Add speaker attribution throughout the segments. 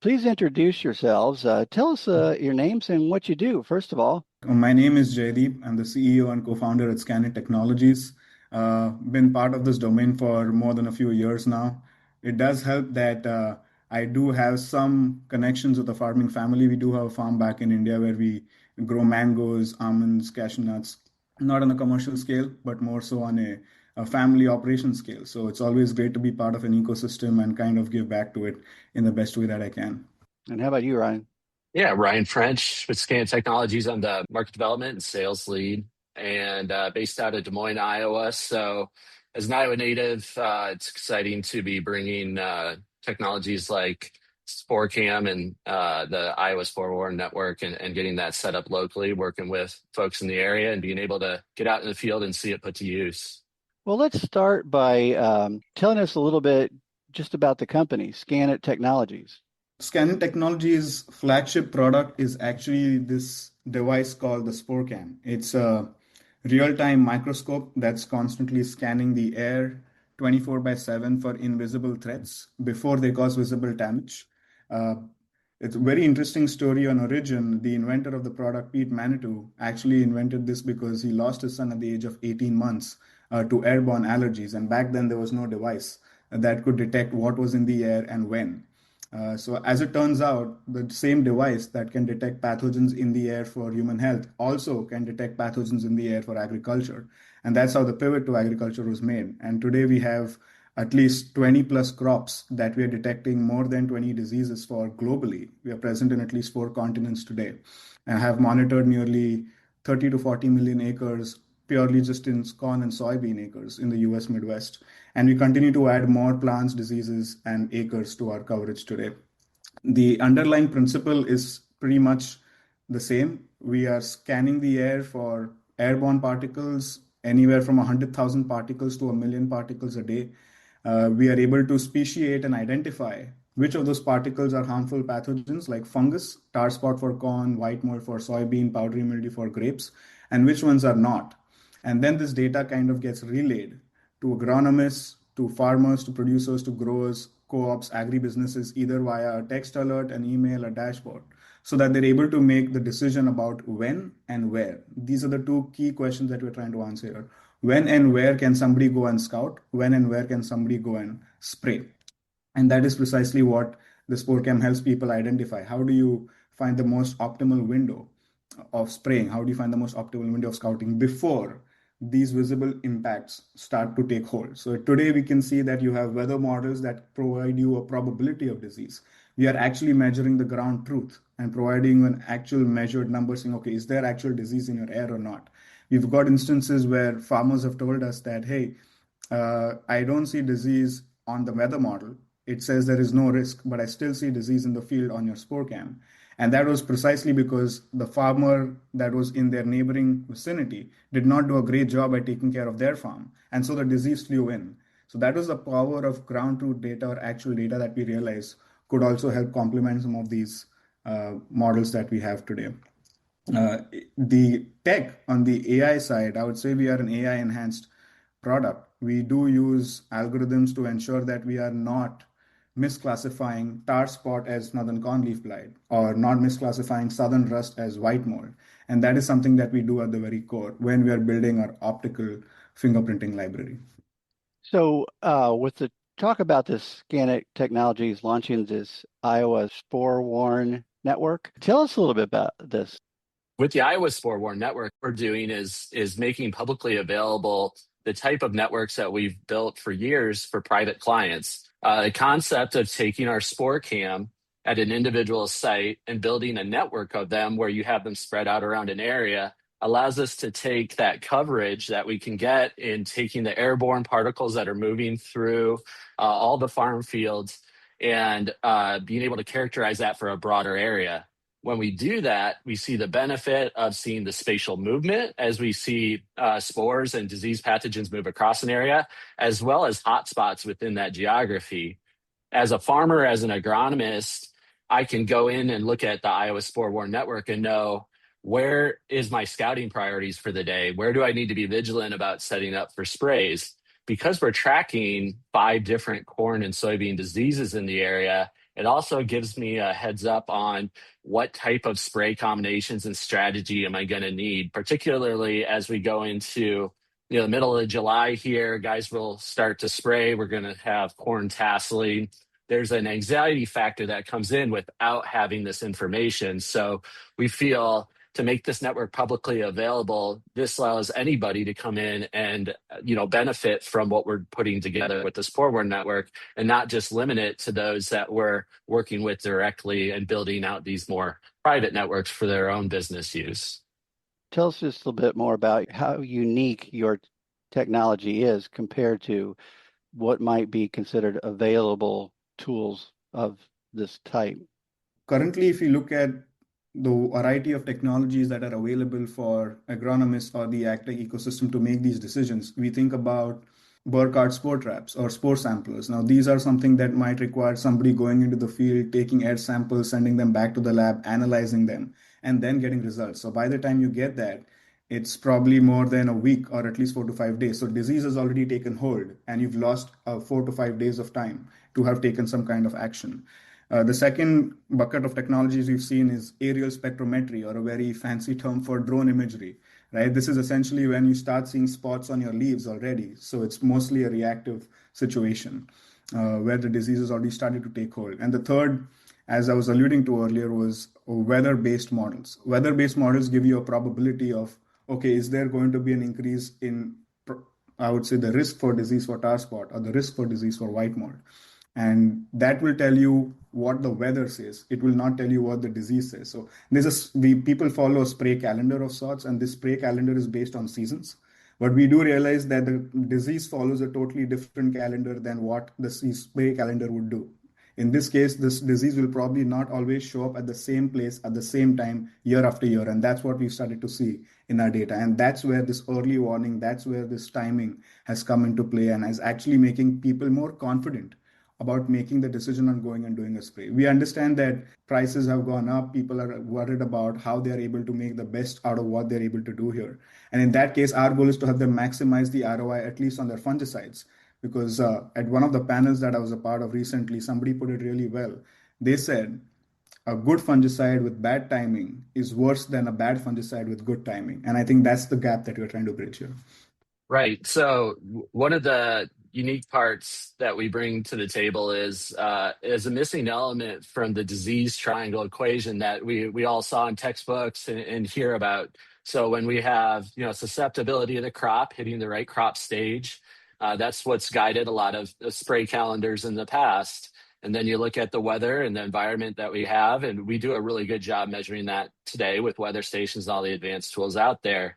Speaker 1: Please introduce yourselves. Tell us your names and what you do, first of all.
Speaker 2: My name is Jaydeep. I'm the CEO and co-founder at Scanit Technologies. Been part of this domain for more than a few years now. It does help that I do have some connections with the farming family. We do have a farm back in India where we grow mangoes, almonds, cashew nuts, not on a commercial scale, but more so on a family operation scale. So it's always great to be part of an ecosystem and kind of give back to it in the best way that I can.
Speaker 1: And how about you, Ryan?
Speaker 3: Yeah, Ryan French with Scanit Technologies. I'm the market development and sales lead and based out of Des Moines, Iowa. So, as an Iowa native, it's exciting to be bringing technologies like SporeCam and the Iowa Spore Warren Network and getting that set up locally, working with folks in the area and being able to get out in the field and see it put to use.
Speaker 1: Well, let's start by telling us a little bit just about the company, Scanit Technologies.
Speaker 2: Scanning Technology's flagship product is actually this device called the SporeCam. It's a real-time microscope that's constantly scanning the air 24 by 7 for invisible threats before they cause visible damage. Uh, it's a very interesting story on origin. The inventor of the product, Pete Manitou, actually invented this because he lost his son at the age of 18 months to airborne allergies. And back then, there was no device that could detect what was in the air and when. So as it turns out, the same device that can detect pathogens in the air for human health also can detect pathogens in the air for agriculture. And that's how the pivot to agriculture was made. And today we have at least 20 plus crops that we are detecting more than 20 diseases for globally. We are present in at least four continents today and have monitored nearly 30 to 40 million acres purely just in corn and soybean acres in the US Midwest. And we continue to add more plants, diseases, and acres to our coverage today. The underlying principle is pretty much the same. We are scanning the air for airborne particles, anywhere from 100,000 particles to a million particles a day. We are able to speciate and identify which of those particles are harmful pathogens like fungus, tar spot for corn, white mold for soybean, powdery mildew for grapes, and which ones are not. And then this data kind of gets relayed to agronomists, to farmers, to producers, to growers, co-ops, agribusinesses, either via a text alert, an email, a dashboard, so that they're able to make the decision about when and where. These are the two key questions that we're trying to answer here. When and where can somebody go and scout? When and where can somebody go and spray? And that is precisely what the SporeCam helps people identify. How do you find the most optimal window of spraying? How do you find the most optimal window of scouting before these visible impacts start to take hold? So today we can see that you have weather models that provide you a probability of disease. We are actually measuring the ground truth and providing an actual measured number saying, okay, is there actual disease in your air or not? We've got instances where farmers have told us that, hey, I don't see disease on the weather model. It says there is no risk, but I still see disease in the field on your spore cam. And that was precisely because the farmer that was in their neighboring vicinity did not do a great job at taking care of their farm. And so the disease flew in. So that was the power of ground truth data or actual data that we realized could also help complement some of these models that we have today. Uh, the tech on the AI side, I would say we are an AI enhanced product. We do use algorithms to ensure that we are not misclassifying tar spot as northern cornleaf blight or not misclassifying southern rust as white mold. And that is something that we do at the very core when we are building our optical fingerprinting library.
Speaker 1: So, with the talk about this Scanit Technologies launching this Iowa Spore Warren Network, tell us a little bit about this.
Speaker 3: With the Iowa Spore Warren Network, we're doing is making publicly available the type of networks that we've built for years for private clients. The concept of taking our spore cam at an individual site and building a network of them where you have them spread out around an area allows us to take that coverage that we can get in taking the airborne particles that are moving through all the farm fields and being able to characterize that for a broader area. When we do that, we see the benefit of seeing the spatial movement as we see spores and disease pathogens move across an area, as well as hotspots within that geography. As a farmer, as an agronomist, I can go in and look at the Iowa Spore Warren Network and know where is my scouting priorities for the day? Where do I need to be vigilant about setting up for sprays? Because we're tracking 5 different corn and soybean diseases in the area, It also gives me a heads up on what type of spray combinations and strategy am I going to need, particularly as we go into the middle of July here. Guys will start to spray. We're going to have corn tasseling. There's an anxiety factor that comes in without having this information. So we feel to make this network publicly available, this allows anybody to come in and benefit from what we're putting together with the Sportborn network, and not just limit it to those that we're working with directly and building out these more private networks for their own business use.
Speaker 1: Tell us just a little bit more about how unique your technology is compared to what might be considered available tools of this type.
Speaker 2: Currently, if you look at the variety of technologies that are available for agronomists or the agtech ecosystem to make these decisions, we think about Burkhardt spore traps or spore samplers. Now, these are something that might require somebody going into the field, taking air samples, sending them back to the lab, analyzing them, and then getting results. So by the time you get that, it's probably more than a week or at least 4 to 5 days. So disease has already taken hold, and you've lost 4 to 5 days of time to have taken some kind of action. The second bucket of technologies we've seen is aerial spectrometry, or a very fancy term for drone imagery, right? This is essentially when you start seeing spots on your leaves already. So it's mostly a reactive situation where the disease has already started to take hold. And the third, as I was alluding to earlier, was weather-based models. Weather-based models give you a probability of, okay, is there going to be an increase in, I would say, the risk for disease for tar spot or the risk for disease for white mold? And that will tell you what the weather says. It will not tell you what the disease says. So people follow a spray calendar of sorts, and this spray calendar is based on seasons. But we do realize that the disease follows a totally different calendar than what the spray calendar would do. In this case, this disease will probably not always show up at the same place at the same time year after year. And that's what we've started to see in our data. And that's where this early warning, that's where this timing has come into play and is actually making people more confident about making the decision on going and doing a spray. We understand that prices have gone up. People are worried about how they're able to make the best out of what they're able to do here. And in that case, our goal is to have them maximize the ROI, at least on their fungicides. Because at one of the panels that I was a part of recently, somebody put it really well. They said, a good fungicide with bad timing is worse than a bad fungicide with good timing. And I think that's the gap that we're trying to bridge here.
Speaker 3: Right. So one of the unique parts that we bring to the table is a missing element from the disease triangle equation that we all saw in textbooks and hear about. So when we have susceptibility of the crop hitting the right crop stage, that's what's guided a lot of spray calendars in the past. And then you look at the weather and the environment that we have, and we do a really good job measuring that today with weather stations and all the advanced tools out there.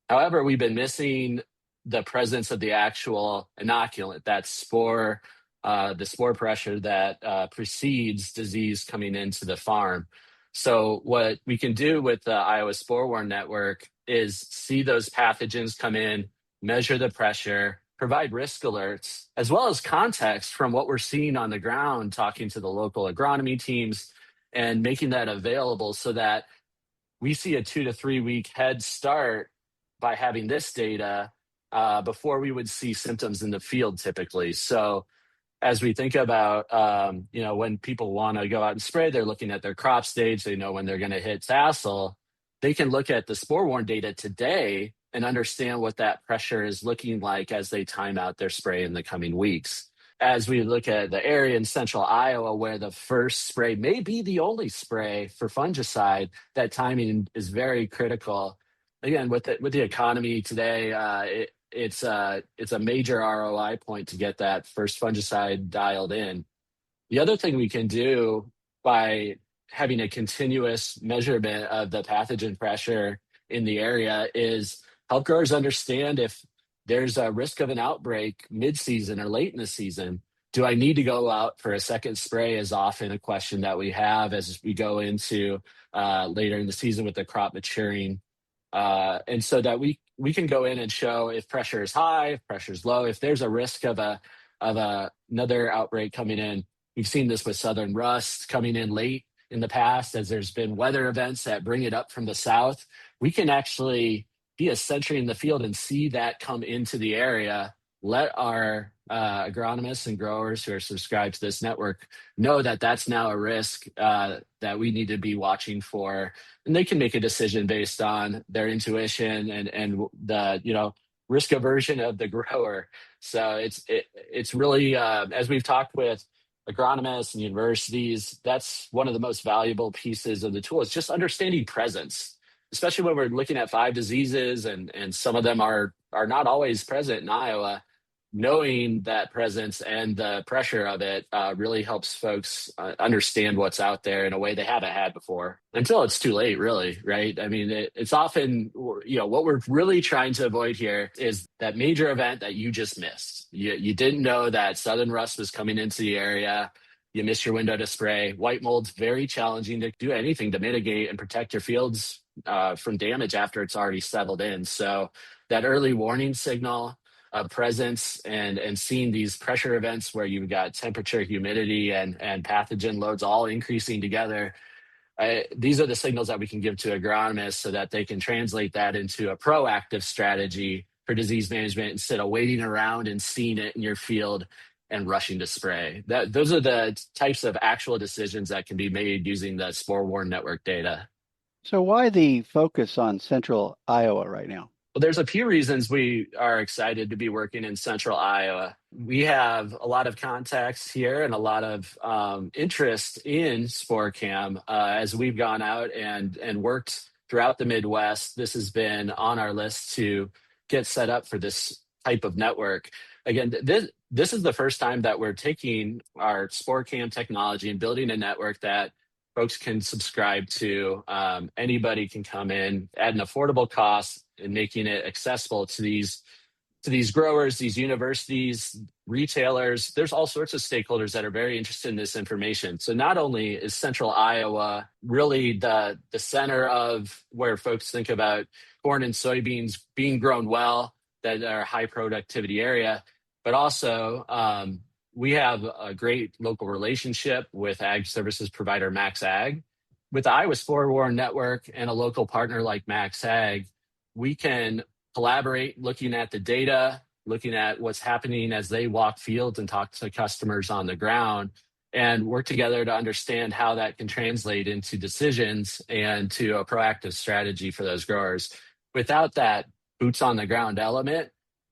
Speaker 3: However, we've been missing the presence of the actual inoculant, that spore, the spore pressure that precedes disease coming into the farm. So what we can do with the Iowa Sporeborne Network is see those pathogens come in, measure the pressure, provide risk alerts, as well as context from what we're seeing on the ground, talking to the local agronomy teams and making that available so that we see a 2 to 3 week head start by having this data before we would see symptoms in the field typically. So as we think about, when people want to go out and spray, they're looking at their crop stage. They know when they're going to hit tassel. They can look at the spore-worn data today and understand what that pressure is looking like as they time out their spray in the coming weeks. As we look at the area in central Iowa where the first spray may be the only spray for fungicide, that timing is very critical. Again, with the economy today, it's a major ROI point to get that first fungicide dialed in. The other thing we can do by having a continuous measurement of the pathogen pressure in the area is help growers understand if there's a risk of an outbreak mid-season or late in the season. Do I need to go out for a second spray is often a question that we have as we go into later in the season with the crop maturing. And so that we can go in and show if pressure is high, if pressure is low, if there's a risk of another outbreak coming in. We've seen this with southern rust coming in late in the past as there's been weather events that bring it up from the south. We can actually be a sentry in the field and see that come into the area, let our agronomists and growers who are subscribed to this network know that that's now a risk that we need to be watching for, and they can make a decision based on their intuition and the risk aversion of the grower. So it's really as we've talked with agronomists and universities, that's one of the most valuable pieces of the tool. It's just understanding presence, especially when we're looking at 5 diseases and some of them are not always present in Iowa. Knowing that presence and the pressure of it really helps folks understand what's out there in a way they haven't had before until it's too late, really, right? I mean, it's often, what we're really trying to avoid here is that major event that you just missed. You didn't know that southern rust was coming into the area. You missed your window to spray. White mold's very challenging to do anything to mitigate and protect your fields from damage after it's already settled in. So that early warning signal, presence and seeing these pressure events where you've got temperature, humidity, and pathogen loads all increasing together. These are the signals that we can give to agronomists so that they can translate that into a proactive strategy for disease management instead of waiting around and seeing it in your field and rushing to spray. Those are the types of actual decisions that can be made using the spore-worn network data.
Speaker 1: So why the focus on central Iowa right now?
Speaker 3: Well, there's a few reasons we are excited to be working in central Iowa. We have a lot of contacts here and a lot of interest in SporeCam. As we've gone out and worked throughout the Midwest, this has been on our list to get set up for this type of network. Again, this is the first time that we're taking our SporeCam technology and building a network that folks can subscribe to. Anybody can come in at an affordable cost and making it accessible to these growers, these universities, retailers. There's all sorts of stakeholders that are very interested in this information. So not only is central Iowa really the center of where folks think about corn and soybeans being grown well, that are a high productivity area, but also we have a great local relationship with ag services provider Max Ag. With the Iowa Spore-Worn Network and a local partner like Max Ag, we can collaborate looking at the data, looking at what's happening as they walk fields and talk to customers on the ground, and work together to understand how that can translate into decisions and to a proactive strategy for those growers. Without that boots on the ground element,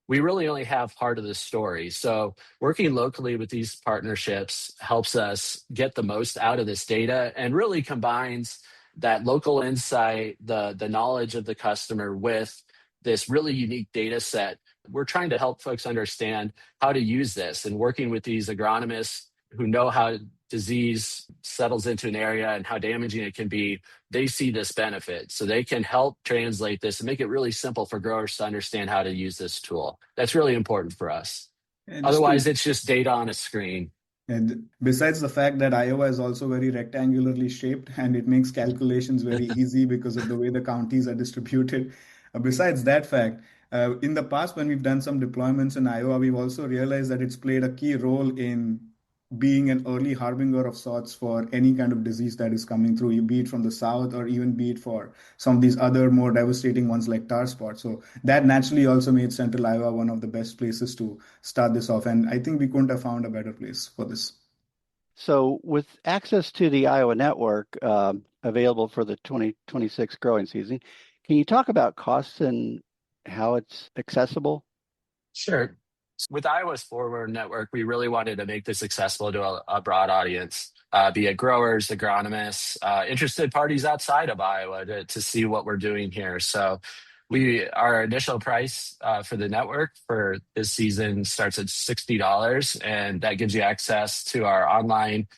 Speaker 3: we really only have part of the story. So working locally with these partnerships helps us get the most out of this data and really combines that local insight, the knowledge of the customer with this really unique data set. We're trying to help folks understand how to use this, and working with these agronomists who know how disease settles into an area and how damaging it can be, they see this benefit. So they can help translate this and make it really simple for growers to understand how to use this tool. That's really important for us. Otherwise, it's just data on a screen.
Speaker 2: And besides the fact that Iowa is also very rectangularly shaped and it makes calculations very easy because of the way the counties are distributed. Besides that fact, in the past, when we've done some deployments in Iowa, we've also realized that it's played a key role in being an early harbinger of sorts for any kind of disease that is coming through, be it from the south or even be it for some of these other more devastating ones like tar spot. So that naturally also made central Iowa one of the best places to start this off. And I think we couldn't have found a better place for this.
Speaker 1: So with access to the Iowa network available for the 2026 growing season, can you talk about costs and how it's accessible?
Speaker 3: Sure. With Iowa's Forward Network, we really wanted to make this accessible to a broad audience, be it growers, agronomists, interested parties outside of Iowa to see what we're doing here. So our initial price for the network for this season starts at $60, and that gives you access to our online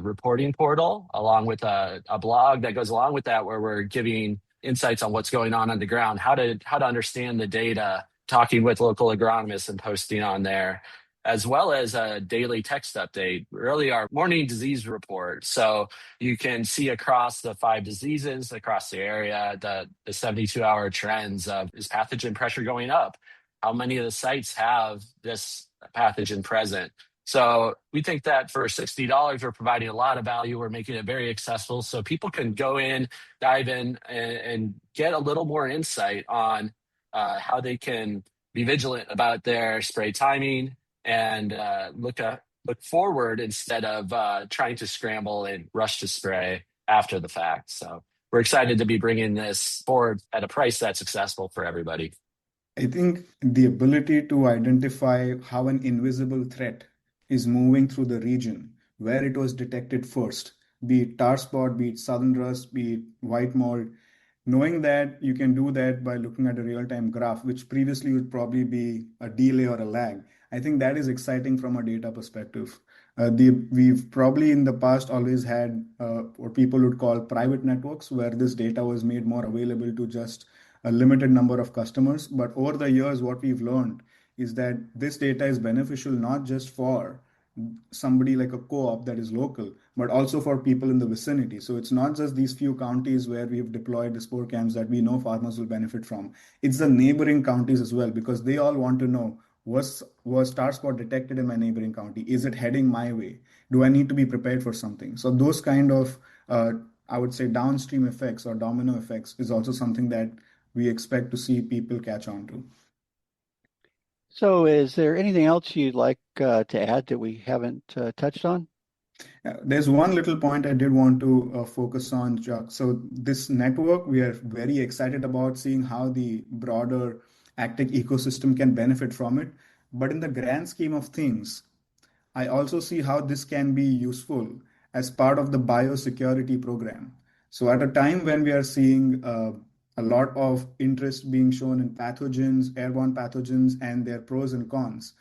Speaker 3: reporting portal, along with a blog that goes along with that, where we're giving insights on what's going on the ground, how to understand the data, talking with local agronomists and posting on there, as well as a daily text update, really our morning disease report. So you can see across the 5 diseases across the area, the 72-hour trends of, is pathogen pressure going up? How many of the sites have this pathogen present? So we think that for $60, we're providing a lot of value. We're making it very accessible so people can go in, dive in, and get a little more insight on how they can be vigilant about their spray timing, and look forward instead of trying to scramble and rush to spray after the fact. So we're excited to be bringing this forward at a price that's accessible for everybody.
Speaker 2: I think the ability to identify how an invisible threat is moving through the region where it was detected first, be it tar spot, be it southern rust, be it white mold, knowing that you can do that by looking at a real-time graph, which previously would probably be a delay or a lag. I think that is exciting from a data perspective. We've probably in the past always had what people would call private networks, where this data was made more available to just a limited number of customers. But over the years, what we've learned is that this data is beneficial not just for somebody like a co-op that is local, but also for people in the vicinity. So it's not just these few counties where we've deployed the spore cams that we know farmers will benefit from. It's the neighboring counties as well, because they all want to know, was tar spot detected in my neighboring county? Is it heading my way? Do I need to be prepared for something? So those kind of I would say downstream effects or domino effects is also something that we expect to see people catch on to.
Speaker 1: So is there anything else you'd like to add that we haven't touched on?
Speaker 2: There's one little point I did want to focus on, Chuck. So this network, we are very excited about seeing how the broader AgTech ecosystem can benefit from it. But in the grand scheme of things, I also see how this can be useful as part of the biosecurity program. So, at a time when we are seeing a lot of interest being shown in pathogens, airborne pathogens, and their pros and cons,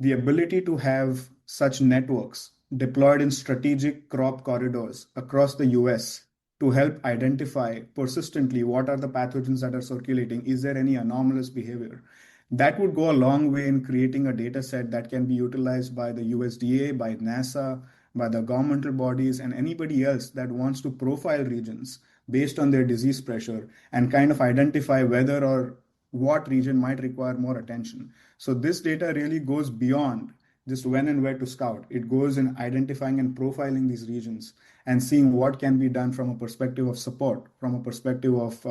Speaker 2: the ability to have such networks deployed in strategic crop corridors across the US to help identify persistently what are the pathogens that are circulating, is there any anomalous behavior? That would go a long way in creating a data set that can be utilized by the USDA, by NASA, by the governmental bodies, and anybody else that wants to profile regions based on their disease pressure and kind of identify whether or what region might require more attention. So this data really goes beyond just when and where to scout. It goes in identifying and profiling these regions and seeing what can be done from a perspective of support, from a perspective of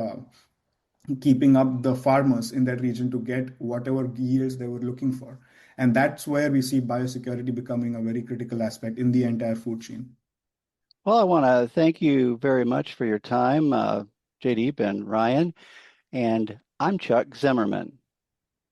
Speaker 2: keeping up the farmers in that region to get whatever yields they were looking for. And that's where we see biosecurity becoming a very critical aspect in the entire food chain.
Speaker 1: Well, I want to thank you very much for your time, Jaydeep and Ryan. And I'm Chuck Zimmerman.